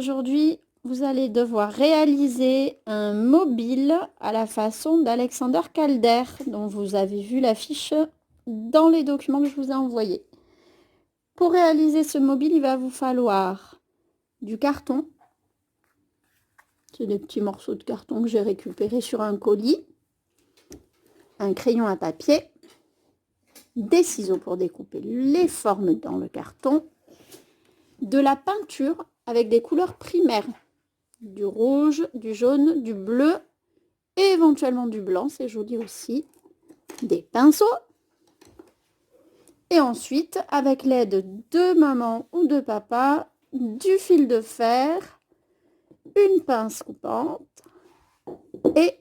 Aujourd'hui, vous allez devoir réaliser un mobile à la façon d'Alexander Calder, dont vous avez vu l'affiche dans les documents que je vous ai envoyés. Pour réaliser ce mobile, il va vous falloir du carton. C'est des petits morceaux de carton que j'ai récupérés sur un colis, un crayon à papier, des ciseaux pour découper les formes dans le carton, de la peinture avec des couleurs primaires, du rouge, du jaune, du bleu et éventuellement du blanc, c'est joli aussi, des pinceaux. Et ensuite, avec l'aide de maman ou de papa, du fil de fer, une pince coupante et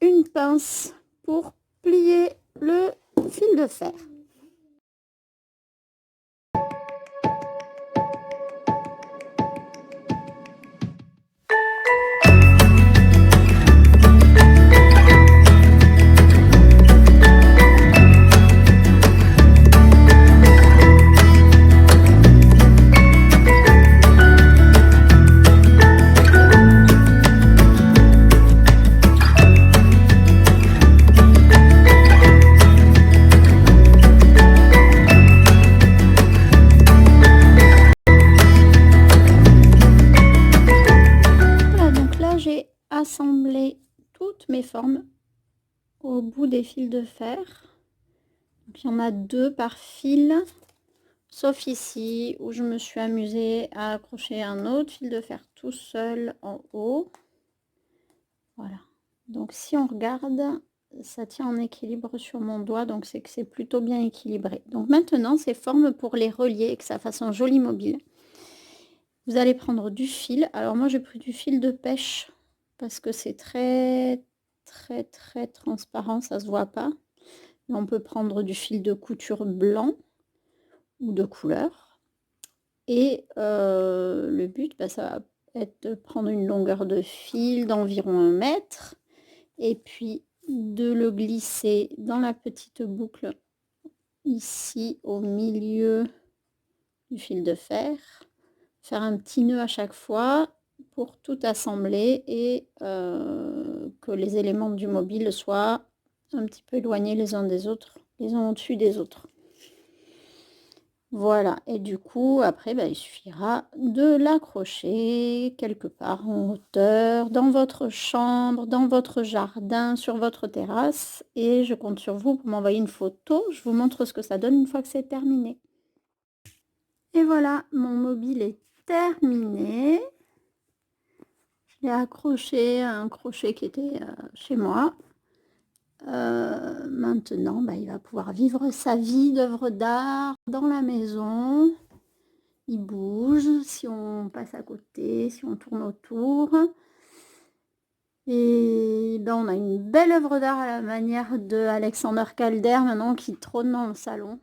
une pince pour plier le fil de fer. J'ai assemblé toutes mes formes au bout des fils de fer. Donc, il y en a 2 par fil, sauf ici où je me suis amusée à accrocher un autre fil de fer tout seul en haut. Voilà. Donc si on regarde, ça tient en équilibre sur mon doigt, donc c'est que c'est plutôt bien équilibré. Donc maintenant, ces formes pour les relier et que ça fasse un joli mobile. Vous allez prendre du fil. Alors moi, j'ai pris du fil de pêche parce que c'est très transparent, ça se voit pas. Mais on peut prendre du fil de couture blanc ou de couleur. Et le but, ça va être de prendre une longueur de fil d'environ 1 mètre et puis de le glisser dans la petite boucle ici au milieu du fil de fer. Faire un petit nœud à chaque fois pour tout assembler et que les éléments du mobile soient un petit peu éloignés les uns des autres, les uns au-dessus des autres. Voilà, et du coup, après, il suffira de l'accrocher quelque part en hauteur, dans votre chambre, dans votre jardin, sur votre terrasse. Et je compte sur vous pour m'envoyer une photo. Je vous montre ce que ça donne une fois que c'est terminé. Et voilà, mon mobile est terminé. Je l'ai accroché à un crochet qui était chez moi. Maintenant, il va pouvoir vivre sa vie d'œuvre d'art dans la maison. Il bouge si on passe à côté, si on tourne autour. Et on a une belle œuvre d'art à la manière de Alexander Calder maintenant qui trône dans le salon.